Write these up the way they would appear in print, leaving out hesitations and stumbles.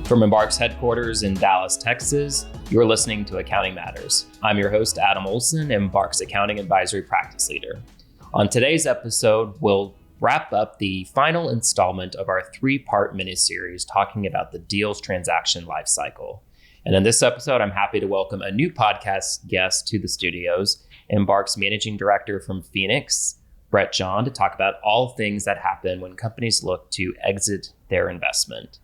From Embark's headquarters in Dallas, Texas, you're listening to Accounting Matters. I'm your host, Adam Olson, Embark's Accounting Advisory Practice Leader. On today's episode, we'll wrap up the final installment of our three-part mini-series talking about the deal's transaction lifecycle. And in this episode, I'm happy to welcome a new podcast guest to the studios, Embark's Managing Director from Phoenix, Brett John, to talk about all things that happen when companies look to exit their investment.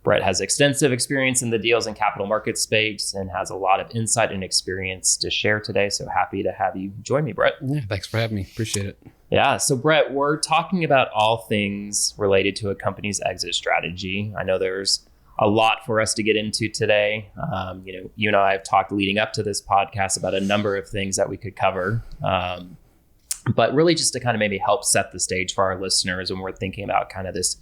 Brett has extensive experience in the deals and capital markets space and has a lot of insight and experience to share today. So happy to have you join me, Brett. Yeah, thanks for having me. Appreciate it. Yeah. So Brett, we're talking about all things related to a company's exit strategy. I know there's a lot for us to get into today. You and I have talked leading up to this podcast about a number of things that we could cover. But really just to kind of maybe help set the stage for our listeners when we're thinking about kind of this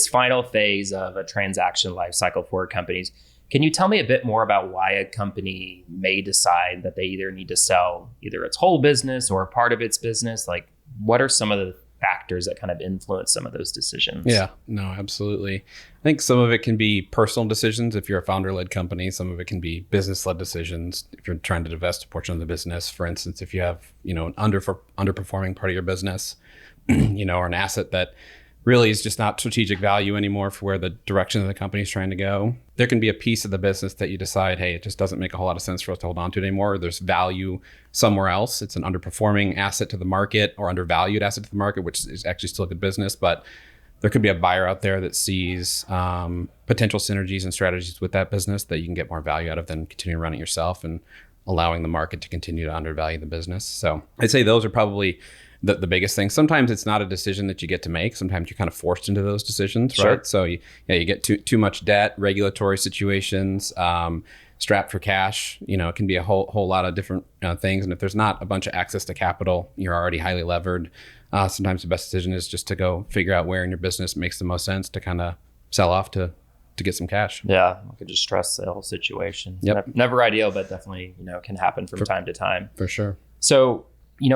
final phase of a transaction lifecycle for companies. Can you tell me a bit more about why a company may decide that they either need to sell either its whole business or a part of its business? Like, what are some of the factors that kind of influence some of those decisions? Yeah, no, absolutely. I think some of it can be personal decisions if you're a founder-led company. Some of it can be business-led decisions if you're trying to divest a portion of the business. For instance, if you have, an underperforming part of your business, or an asset that really is just not strategic value anymore for where the direction of the company is trying to go. There can be a piece of the business that you decide, hey, it just doesn't make a whole lot of sense for us to hold on to it anymore. There's value somewhere else. It's an underperforming asset to the market or undervalued asset to the market, which is actually still a good business. But there could be a buyer out there that sees potential synergies and strategies with that business that you can get more value out of than continuing to run it yourself and allowing the market to continue to undervalue the business. So I'd say those are probably the biggest thing. Sometimes it's not a decision that you get to make. Sometimes you're kind of forced into those decisions, Sure. right? So you get too much debt, regulatory situations, strapped for cash. It can be a whole lot of different things. And if there's not a bunch of access to capital, you're already highly levered. Sometimes the best decision is just to go figure out where in your business makes the most sense to kind of sell off to get some cash. Yeah, like a distress sale situation. Yep. Never ideal, but definitely, can happen from time to time. For sure. So,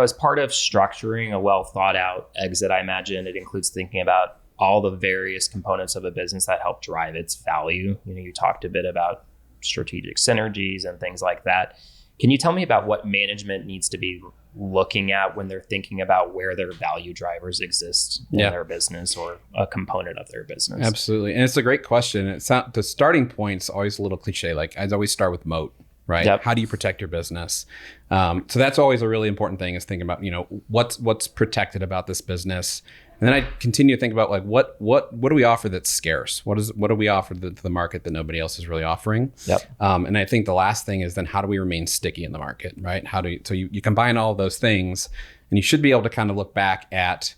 as part of structuring a well thought out exit, I imagine it includes thinking about all the various components of a business that help drive its value. You talked a bit about strategic synergies and things like that. Can you tell me about what management needs to be looking at when they're thinking about where their value drivers exist in their business or a component of their business? Absolutely. And it's a great question. The starting point's always a little cliche. Like I always start with moat. Right? Yep. How do you protect your business? So that's always a really important thing is thinking about, what's protected about this business. And then I continue to think about like, what do we offer that's scarce? What do we offer to the market that nobody else is really offering? Yep. And I think the last thing is then how do we remain sticky in the market, right? So you combine all of those things and you should be able to kind of look back at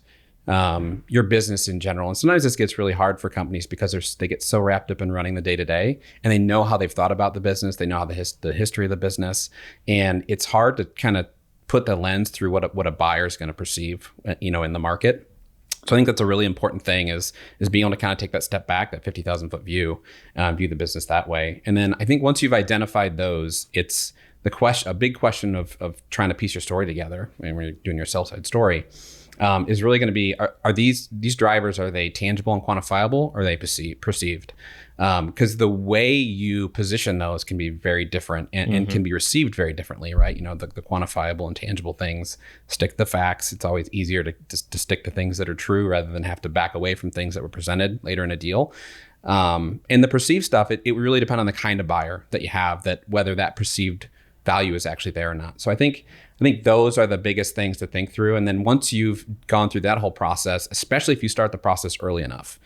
your business in general. And sometimes this gets really hard for companies because they get so wrapped up in running the day-to-day and they know how they've thought about the business. They know how the history of the business. And it's hard to kind of put the lens through what a buyer is going to perceive, in the market. So I think that's a really important thing is being able to kind of take that step back, that 50,000 foot view, view the business that way. And then I think once you've identified those, it's a big question of trying to piece your story together when you're doing your sell side story. Is really going to be, are these drivers, are they tangible and quantifiable or are they perceived? Because the way you position those can be very different and can be received very differently, right? The quantifiable and tangible things stick to the facts. It's always easier to stick to things that are true rather than have to back away from things that were presented later in a deal. And the perceived stuff, it really depends on the kind of buyer that you have, that whether that perceived value is actually there or not. So I think those are the biggest things to think through. And then once you've gone through that whole process, especially if you start the process early enough,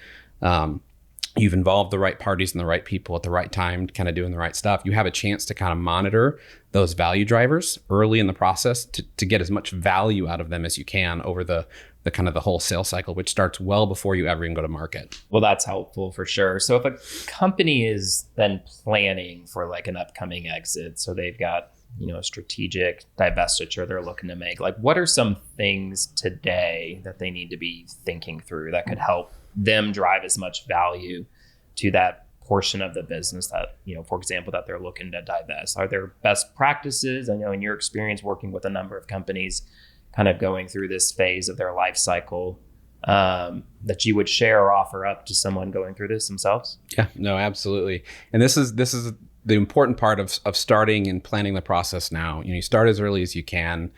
you've involved the right parties and the right people at the right time, kind of doing the right stuff. You have a chance to kind of monitor those value drivers early in the process to get as much value out of them as you can over the kind of the whole sales cycle, which starts well before you ever even go to market. Well, that's helpful for sure. So if a company is then planning for like an upcoming exit, so they've got, a strategic divestiture they're looking to make, like what are some things today that they need to be thinking through that could help them drive as much value to that portion of the business that, for example, that they're looking to divest? Are there best practices? I know in your experience working with a number of companies kind of going through this phase of their life cycle, that you would share or offer up to someone going through this themselves? Yeah, no, absolutely. And this is the important part of starting and planning the process now. You start as early as you can,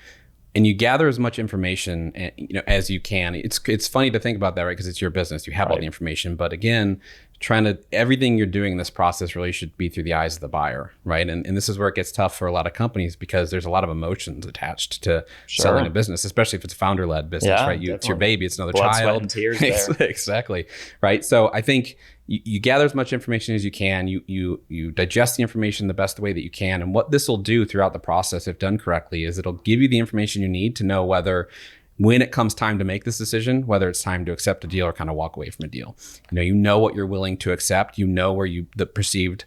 and you gather as much information as you can. It's funny to think about that, right? Because it's your business, you have all the information. But again, everything you're doing in this process really should be through the eyes of the buyer, right? And this is where it gets tough for a lot of companies, because there's a lot of emotions attached to selling a business, especially if it's a founder-led business, right? It's your baby, it's another blood, child. Sweat, and tears there. Exactly, right? So I think you gather as much information as you can. You digest the information the best way that you can. And what this will do throughout the process, if done correctly, is it'll give you the information you need to know when it comes time to make this decision, whether it's time to accept a deal or kind of walk away from a deal. You know what you're willing to accept. You know where the perceived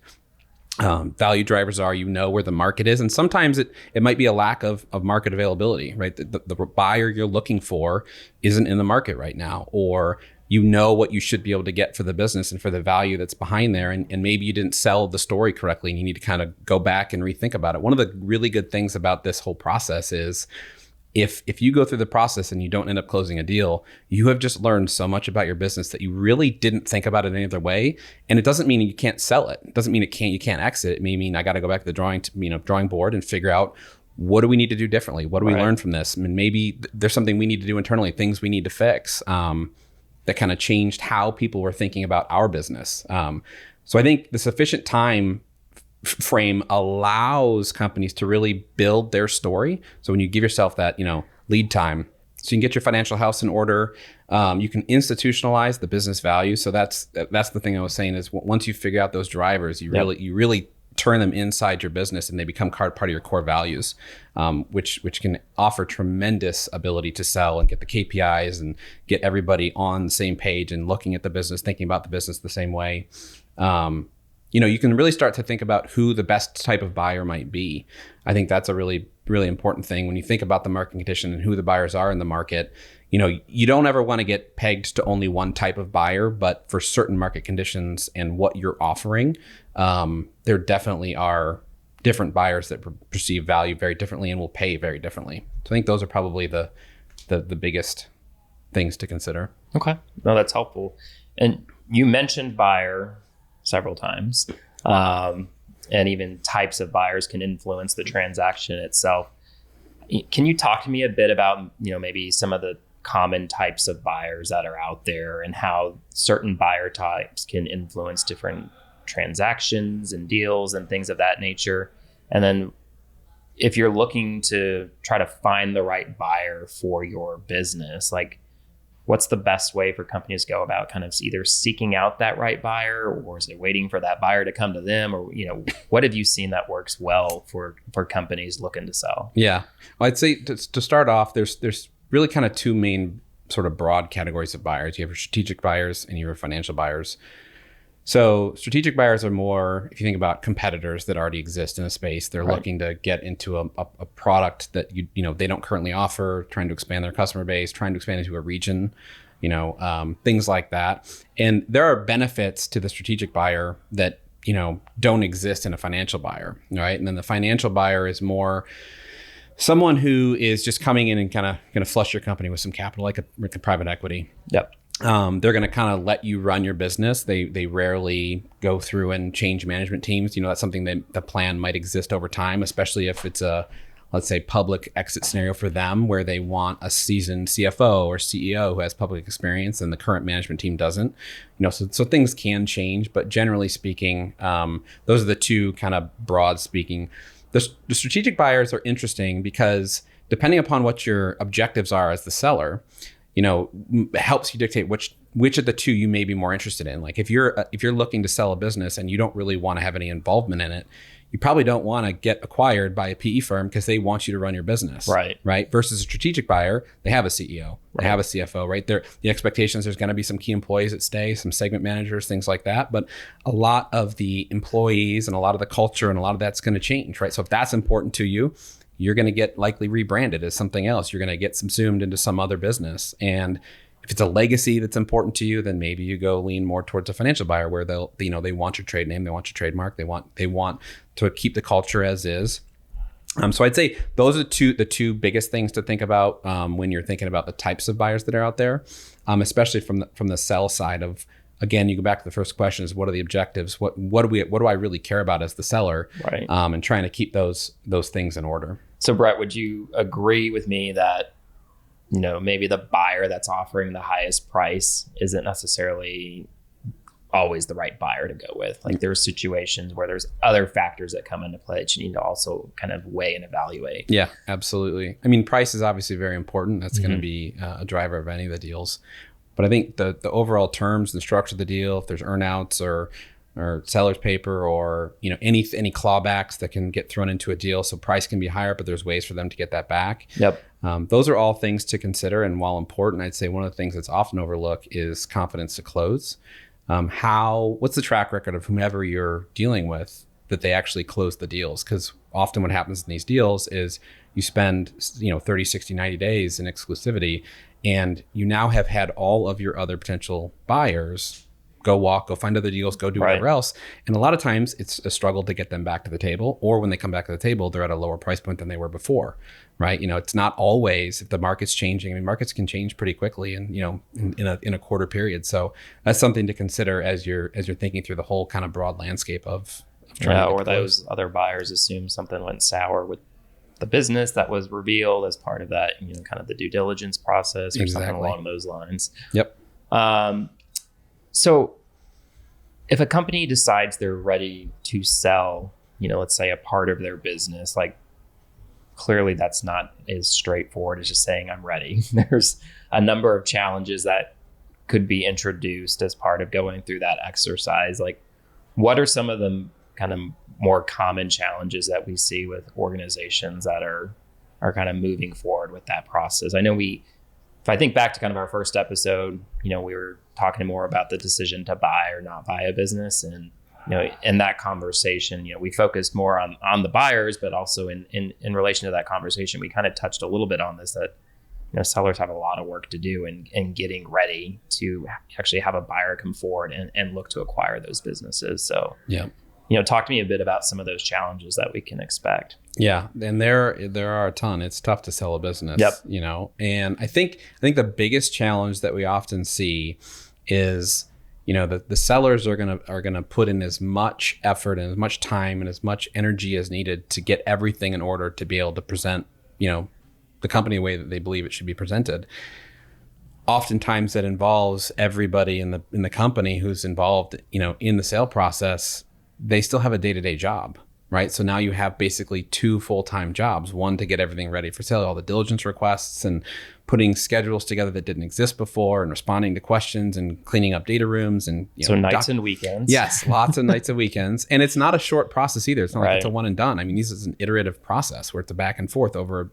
value drivers are. You know where the market is. And sometimes it might be a lack of market availability, right? The buyer you're looking for isn't in the market right now, or you know what you should be able to get for the business and for the value that's behind there. And maybe you didn't sell the story correctly and you need to kind of go back and rethink about it. One of the really good things about this whole process is if you go through the process and you don't end up closing a deal, you have just learned so much about your business that you really didn't think about it any other way. And it doesn't mean you can't sell it. It doesn't mean you can't exit. It may mean I got to go back to the drawing board and figure out, what do we need to do differently? What do we learn from this? I mean, maybe there's something we need to do internally, things we need to fix that kind of changed how people were thinking about our business. So I think the sufficient time frame allows companies to really build their story. So when you give yourself that, lead time, so you can get your financial house in order, you can institutionalize the business value. So that's the thing I was saying is once you figure out those drivers, you really turn them inside your business and they become part of your core values, which can offer tremendous ability to sell and get the KPIs and get everybody on the same page and looking at the business, thinking about the business the same way. You can really start to think about who the best type of buyer might be. I think that's a really, really important thing when you think about the market condition and who the buyers are in the market. You don't ever want to get pegged to only one type of buyer, but for certain market conditions and what you're offering, there definitely are different buyers that perceive value very differently and will pay very differently. So I think those are probably the biggest things to consider. Okay. No, that's helpful. And you mentioned buyer several times, and even types of buyers can influence the transaction itself. Can you talk to me a bit about, maybe some of the common types of buyers that are out there and how certain buyer types can influence different transactions and deals and things of that nature? And then if you're looking to try to find the right buyer for your business, what's the best way for companies to go about kind of either seeking out that right buyer, or is it waiting for that buyer to come to them? Or, what have you seen that works well for companies looking to sell? Yeah. Well, I'd say to start off, there's really kind of two main sort of broad categories of buyers. You have your strategic buyers and you have financial buyers. So strategic buyers are more, if you think about competitors that already exist in a space, they're looking to get into a product that they don't currently offer, trying to expand their customer base, trying to expand into a region, things like that. And there are benefits to the strategic buyer that don't exist in a financial buyer, right? And then the financial buyer is more someone who is just coming in and kind of going to flush your company with some capital, like a private equity. Yep. They're going to kind of let you run your business. They rarely go through and change management teams. That's something that the plan might exist over time, especially if it's a, let's say, public exit scenario for them where they want a seasoned CFO or CEO who has public experience and the current management team doesn't. So things can change, but generally speaking, those are the two kind of broad speaking. The strategic buyers are interesting because depending upon what your objectives are as the seller, helps you dictate which of the two you may be more interested in. Like if you're looking to sell a business and you don't really want to have any involvement in it, you probably don't want to get acquired by a PE firm because they want you to run your business. Right. Versus a strategic buyer, they have a CEO, they have a CFO, right? The expectations, there's going to be some key employees that stay, some segment managers, things like that. But a lot of the employees and a lot of the culture and a lot of that's going to change, right? So if that's important to you, you're going to get likely rebranded as something else. You're going to get subsumed into some other business. And if it's a legacy that's important to you, then maybe you go lean more towards a financial buyer where they want your trade name, they want your trademark, they want to keep the culture as is. So I'd say those are the two biggest things to think about when you're thinking about the types of buyers that are out there. especially from the sell side of, again, you go back to the first question is what are the objectives? What do I really care about as the seller? Right. And trying to keep those things in order. So Brett, would you agree with me that, maybe the buyer that's offering the highest price isn't necessarily always the right buyer to go with? Like there's situations where there's other factors that come into play that you need to also kind of weigh and evaluate. Yeah, absolutely. I mean, price is obviously very important. That's going to be a driver of any of the deals. But I think the overall terms, the structure of the deal, if there's earnouts or seller's paper or any clawbacks that can get thrown into a deal, so price can be higher, but there's ways for them to get that back. Yep. Those are all things to consider. And while important, I'd say one of the things that's often overlooked is confidence to close. What's the track record of whomever you're dealing with that they actually close the deals? Because often what happens in these deals is you spend 30, 60, 90 days in exclusivity, and you now have had all of your other potential buyers go find other deals, go do whatever else. And a lot of times it's a struggle to get them back to the table, or when they come back to the table, they're at a lower price point than they were before, right? It's not always, if the market's changing, I mean, markets can change pretty quickly and, in a quarter period. So that's something to consider as you're thinking through the whole kind of broad landscape of trying to get or those other buyers assume something went sour with the business that was revealed as part of that, kind of the due diligence process or something along those lines. Yep. So if a company decides they're ready to sell, let's say a part of their business, like clearly that's not as straightforward as just saying I'm ready. There's a number of challenges that could be introduced as part of going through that exercise. Like what are some of the kind of more common challenges that we see with organizations that are kind of moving forward with that process? I know if I think back to kind of our first episode, we were talking more about the decision to buy or not buy a business. And, in that conversation, we focused more on the buyers, but also in relation to that conversation, we kind of touched a little bit on this, that, sellers have a lot of work to do in getting ready to actually have a buyer come forward and look to acquire those businesses. So, yeah. Talk to me a bit about some of those challenges that we can expect. Yeah, and there are a ton. It's tough to sell a business. Yep. And I think the biggest challenge that we often see is, the sellers are gonna put in as much effort and as much time and as much energy as needed to get everything in order to be able to present, the company the way that they believe it should be presented. Oftentimes that involves everybody in the company who's involved, in the sale process. They still have a day-to-day job, right? So now you have basically two full-time jobs, one to get everything ready for sale, all the diligence requests and putting schedules together that didn't exist before and responding to questions and cleaning up data rooms and so nights and weekends. Yes, lots of nights and weekends. And it's not a short process either. It's not like it's a one and done. I mean, this is an iterative process where it's a back and forth over,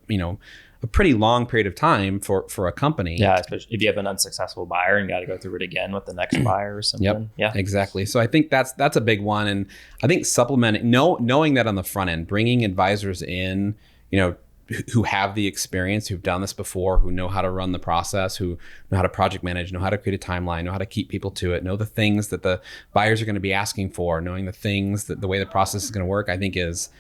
a pretty long period of time for a company. Yeah, especially if you have an unsuccessful buyer and got to go through it again with the next buyer or something. Yep. Yeah, exactly. So I think that's a big one. And I think supplementing, knowing that on the front end, bringing advisors in, who have the experience, who've done this before, who know how to run the process, who know how to project manage, know how to create a timeline, know how to keep people to it, know the things that the buyers are going to be asking for, knowing the things that the way the process is going to work, I think is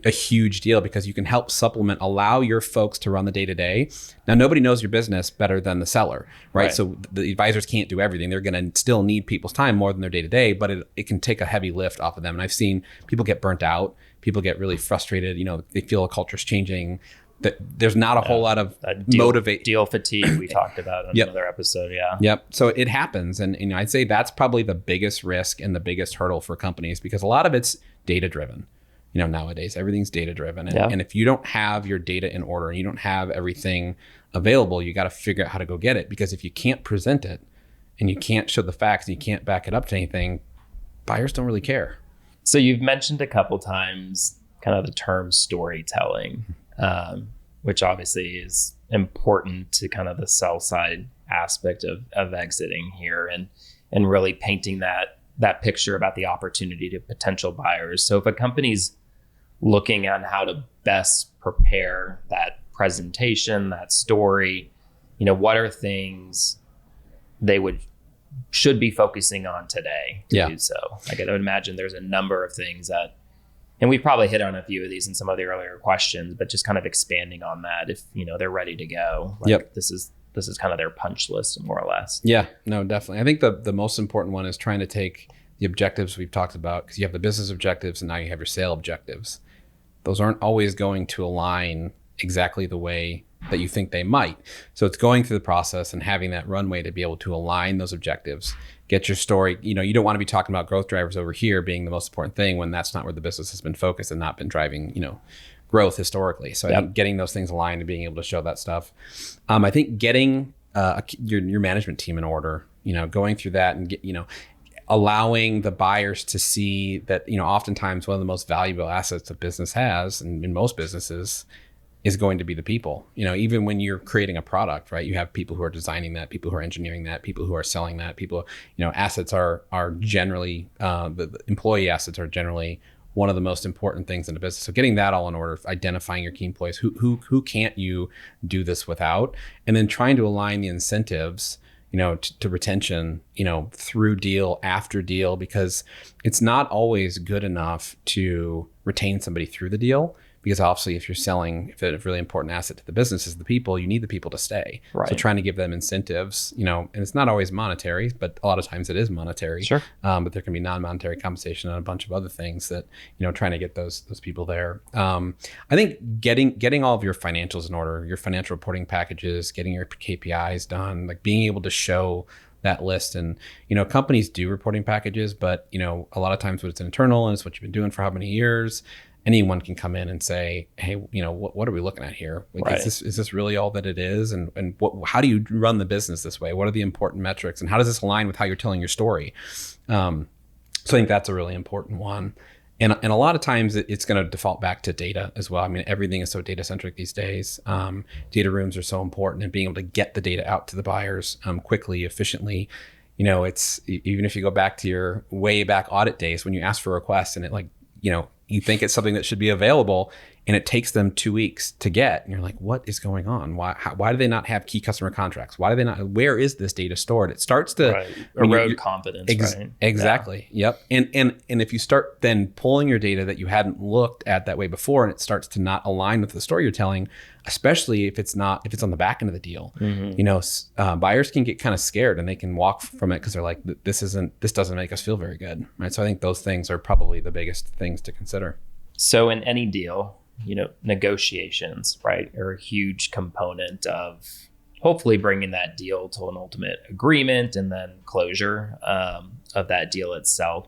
a huge deal, because you can help allow your folks to run the day-to-day. Now, nobody knows your business better than the seller, right? So the advisors can't do everything. They're going to still need people's time more than their day-to-day, but it can take a heavy lift off of them. And I've seen people get burnt out. People get really frustrated. They feel a culture's changing. That there's not a whole lot of deal fatigue we talked about in another episode. Yeah. Yep. So it happens. And I'd say that's probably the biggest risk and the biggest hurdle for companies, because a lot of it's data-driven. Nowadays, everything's data-driven. And if you don't have your data in order and you don't have everything available, you got to figure out how to go get it. Because if you can't present it and you can't show the facts and you can't back it up to anything, buyers don't really care. So you've mentioned a couple times kind of the term storytelling, which obviously is important to kind of the sell side aspect of exiting here and really painting that picture about the opportunity to potential buyers. So if a company's looking at how to best prepare that presentation, that story, what are things they should be focusing on today to do so? Like, I would imagine there's a number of things that, and we probably hit on a few of these in some of the earlier questions, but just kind of expanding on that if, they're ready to go. Like, this is this is kind of their punch list more or less. Yeah, no, definitely. I think the most important one is trying to take the objectives we've talked about, because you have the business objectives and now you have your sale objectives. Those aren't always going to align exactly the way that you think they might. So it's going through the process and having that runway to be able to align those objectives, get your story. You don't want to be talking about growth drivers over here being the most important thing when that's not where the business has been focused and not been driving, growth historically. So I think getting those things aligned and being able to show that stuff. I think getting your management team in order, going through that and allowing the buyers to see that, oftentimes one of the most valuable assets a business has, and in most businesses, is going to be the people. Even when you're creating a product, right? You have people who are designing that, people who are engineering that, people who are selling that, people, assets are generally, the employee assets are generally one of the most important things in a business. So getting that all in order, identifying your key employees, who can't you do this without, and then trying to align the incentives, to retention, through deal after deal, because it's not always good enough to retain somebody through the deal. Because obviously if a really important asset to the business is the people, you need the people to stay. Right. So trying to give them incentives, and it's not always monetary, but a lot of times it is monetary. Sure. But there can be non-monetary compensation and a bunch of other things that, trying to get those people there. I think getting all of your financials in order, your financial reporting packages, getting your KPIs done, like being able to show that list. And, companies do reporting packages, but, a lot of times when it's internal and it's what you've been doing for how many years, anyone can come in and say, hey, what are we looking at here? Like, right. Is this really all that it is? And how do you run the business this way? What are the important metrics? And how does this align with how you're telling your story? So I think that's a really important one. And a lot of times it's going to default back to data as well. I mean, everything is so data centric these days. Data rooms are so important, and being able to get the data out to the buyers quickly, efficiently. It's even if you go back to your way back audit days when you ask for requests and it you think it's something that should be available and it takes them 2 weeks to get. And you're like, what is going on? Why do they not have key customer contracts? Why do they not? Where is this data stored? It starts to erode confidence. Right? Exactly. Yeah. Yep. And if you start then pulling your data that you hadn't looked at that way before, and it starts to not align with the story you're telling, especially if it's on the back end of the deal, buyers can get kind of scared and they can walk from it because they're like, this doesn't make us feel very good. Right. So I think those things are probably the biggest things to consider. So in any deal, negotiations, right, are a huge component of hopefully bringing that deal to an ultimate agreement and then closure of that deal itself.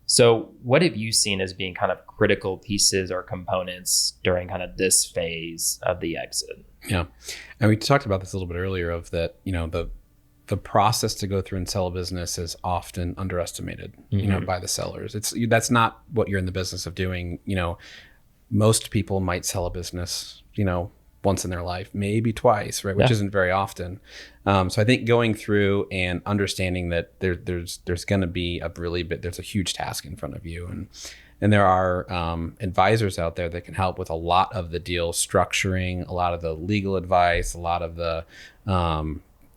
So what have you seen as being kind of critical pieces or components during kind of this phase of the exit? Yeah. And we talked about this a little bit earlier of that, the process to go through and sell a business is often underestimated, by the sellers. That's not what you're in the business of doing. Most people might sell a business, once in their life, maybe twice, right? Which isn't very often. So I think going through and understanding that there's going to be there's a huge task in front of you. And there are advisors out there that can help with a lot of the deal structuring, a lot of the legal advice, a lot of the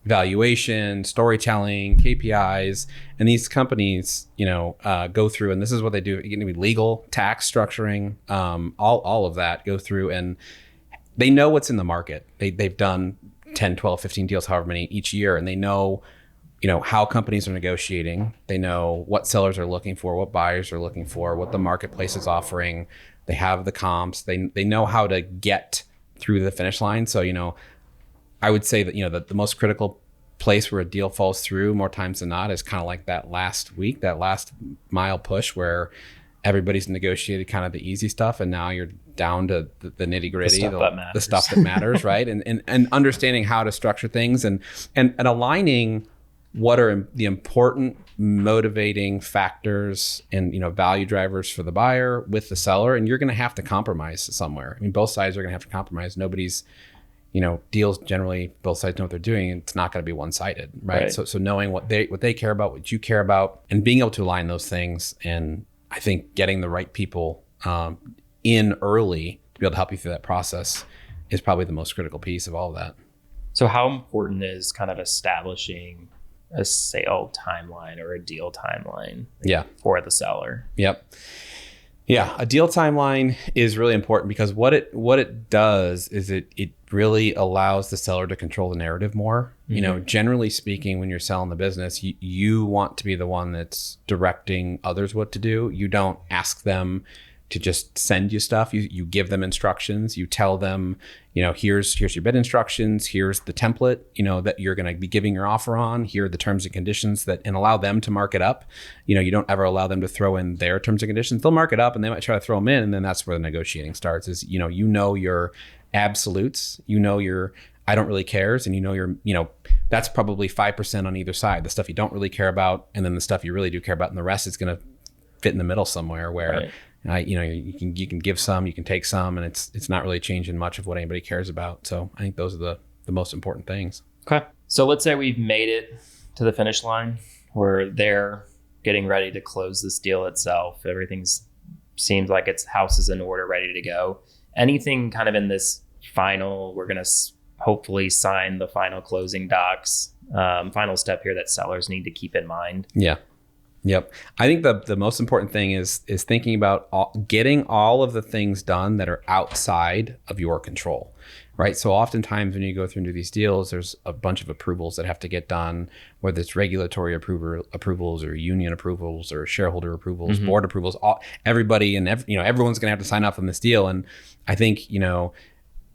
valuation, storytelling, KPIs, and these companies, go through, and this is what they do. It can be legal, tax, structuring, all of that go through, and they know what's in the market. They've done 10, 12, 15 deals, however many each year, and they know, how companies are negotiating. They know what sellers are looking for, what buyers are looking for, what the marketplace is offering. They have the comps. They know how to get through the finish line. So, I would say that, the most critical place where a deal falls through more times than not is kind of like that last week, that last mile push where everybody's negotiated kind of the easy stuff. And now you're down to the nitty gritty, the stuff that matters. Right. And understanding how to structure things and aligning what are the important motivating factors and, value drivers for the buyer with the seller. And you're going to have to compromise somewhere. I mean, both sides are going to have to compromise. Nobody's, deals generally, both sides know what they're doing. And it's not going to be one-sided, right? So knowing what they care about, what you care about, and being able to align those things. And I think getting the right people in early to be able to help you through that process is probably the most critical piece of all of that. So how important is kind of establishing a sale timeline or a deal timeline for the seller? Yep. Yeah, a deal timeline is really important because what it does is it really allows the seller to control the narrative more. Generally speaking, when you're selling the business, you want to be the one that's directing others what to do. You don't ask them to just send you stuff. You give them instructions. You tell them, here's your bid instructions. Here's the template, that you're going to be giving your offer on. Here are the terms and conditions and allow them to mark it up. You don't ever allow them to throw in their terms and conditions. They'll mark it up and they might try to throw them in. And then that's where the negotiating starts is, your absolutes, your I don't really cares. And that's probably 5% on either side, the stuff you don't really care about. And then the stuff you really do care about. And the rest is going to fit in the middle somewhere where, right. You can give some, you can take some, and it's not really changing much of what anybody cares about. So I think those are the most important things. Okay. So let's say we've made it to the finish line. We're there getting ready to close this deal itself. Seems like its house is in order, ready to go. Anything kind of in this final, we're going to hopefully sign the final closing docs, final step here that sellers need to keep in mind? Yeah. Yep. I think the most important thing is thinking about getting all of the things done that are outside of your control, right? So oftentimes when you go through and do these deals, there's a bunch of approvals that have to get done, whether it's regulatory approvals or union approvals or shareholder approvals, board approvals, everybody and everyone's going to have to sign off on this deal. And I think,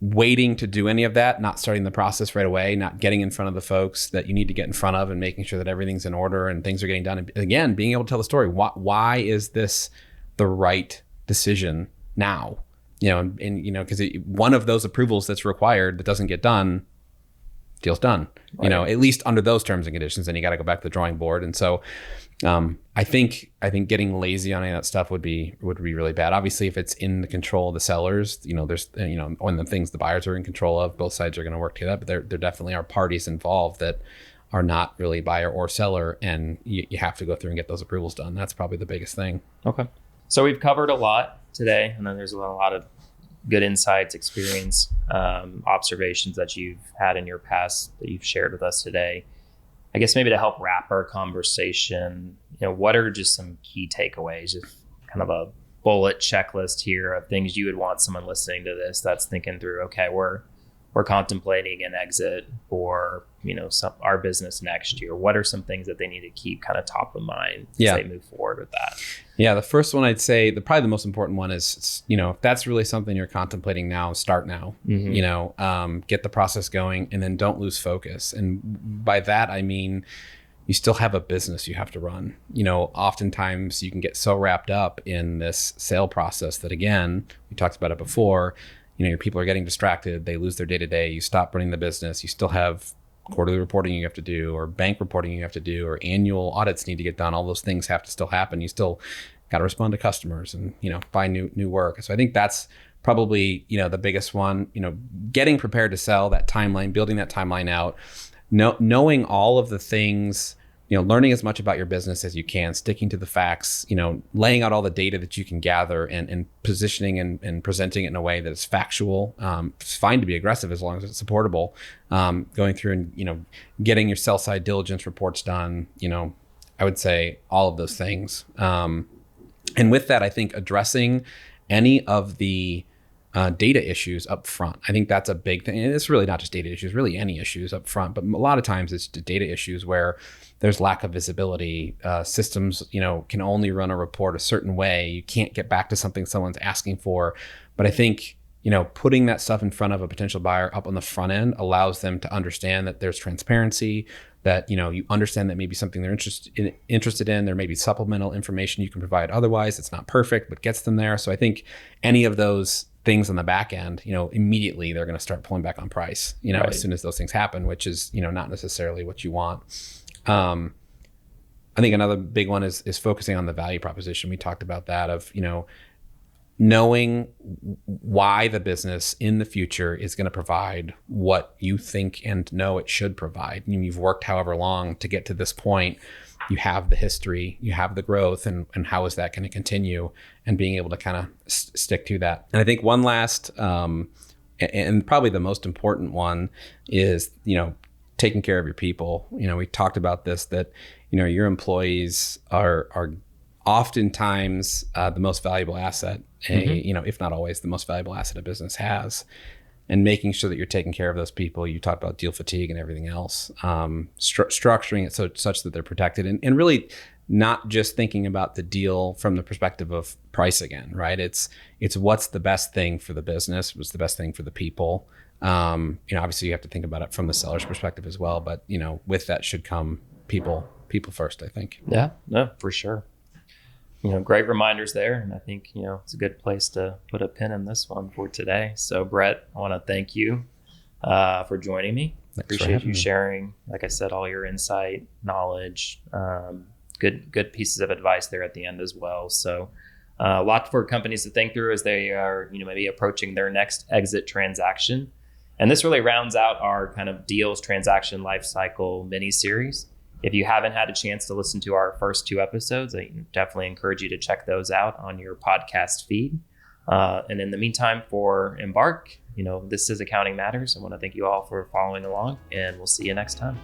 waiting to do any of that, not starting the process right away, not getting in front of the folks that you need to get in front of and making sure that everything's in order and things are getting done. And again, being able to tell the story. Why is this the right decision now? Because one of those approvals that's required that doesn't get done, deal's done. Right. At least under those terms and conditions, then you got to go back to the drawing board. And so I think getting lazy on any of that stuff would be really bad. Obviously, if it's in the control of the sellers, there's one of the things the buyers are in control of, both sides are going to work together. But there definitely are parties involved that are not really buyer or seller, and you have to go through and get those approvals done. That's probably the biggest thing. Okay. So we've covered a lot today, and then there's a lot of good insights, experience, observations that you've had in your past that you've shared with us today. I guess maybe to help wrap our conversation, what are just some key takeaways, just kind of a bullet checklist here of things you would want someone listening to this that's thinking through, okay, we're contemplating an exit or, our business next year. What are some things that they need to keep kind of top of mind as they move forward with that? Yeah, the first one I'd say, probably the most important one is, if that's really something you're contemplating now, start now. Get the process going, and then don't lose focus. And by that, I mean, you still have a business you have to run. Oftentimes you can get so wrapped up in this sale process that, again, we talked about it before, your people are getting distracted. They lose their day-to-day. You stop running the business. You still have quarterly reporting you have to do, or bank reporting you have to do, or annual audits need to get done. All those things have to still happen. You still got to respond to customers and, find new work. So I think that's probably, the biggest one, getting prepared to sell, that timeline, building that timeline out, knowing all of the things, learning as much about your business as you can, sticking to the facts, laying out all the data that you can gather and positioning and presenting it in a way that is factual. It's fine to be aggressive as long as it's supportable. Going through and, getting your sell side diligence reports done, I would say all of those things. And with that, I think addressing any of the data issues up front. I think that's a big thing. And it's really not just data issues, really any issues up front, but a lot of times it's the data issues where there's lack of visibility. Systems, can only run a report a certain way. You can't get back to something someone's asking for. But I think, putting that stuff in front of a potential buyer up on the front end allows them to understand that there's transparency, that, you understand that maybe something they're interested in, there may be supplemental information you can provide. Otherwise, it's not perfect, but gets them there. So I think any of those things on the back end, immediately they're going to start pulling back on price, right, as soon as those things happen, which is, not necessarily what you want. I think another big one is focusing on the value proposition. We talked about that of, knowing why the business in the future is going to provide what you think and know it should provide. You've worked however long to get to this point. You have the history, you have the growth, and how is that going to continue, and being able to kind of stick to that. And I think one last, and probably the most important one is, taking care of your people. We talked about this, that, your employees are oftentimes the most valuable asset, if not always the most valuable asset a business has. and making sure that you're taking care of those people. You talked about deal fatigue and everything else, structuring it such that they're protected, and really not just thinking about the deal from the perspective of price again, right? It's what's the best thing for the business, what's the best thing for the people. Obviously you have to think about it from the seller's perspective as well, but with that should come people first, I think. Yeah, no, for sure. Great reminders there. And I think, it's a good place to put a pin in this one for today. So Brett, I want to thank you for joining me. Appreciate you sharing, like I said, all your insight, knowledge, good pieces of advice there at the end as well. So a lot for companies to think through as they are, maybe approaching their next exit transaction. And this really rounds out our kind of deals transaction lifecycle mini series. If you haven't had a chance to listen to our first 2 episodes, I definitely encourage you to check those out on your podcast feed. And in the meantime, for Embark, this is Accounting Matters. I want to thank you all for following along, and we'll see you next time.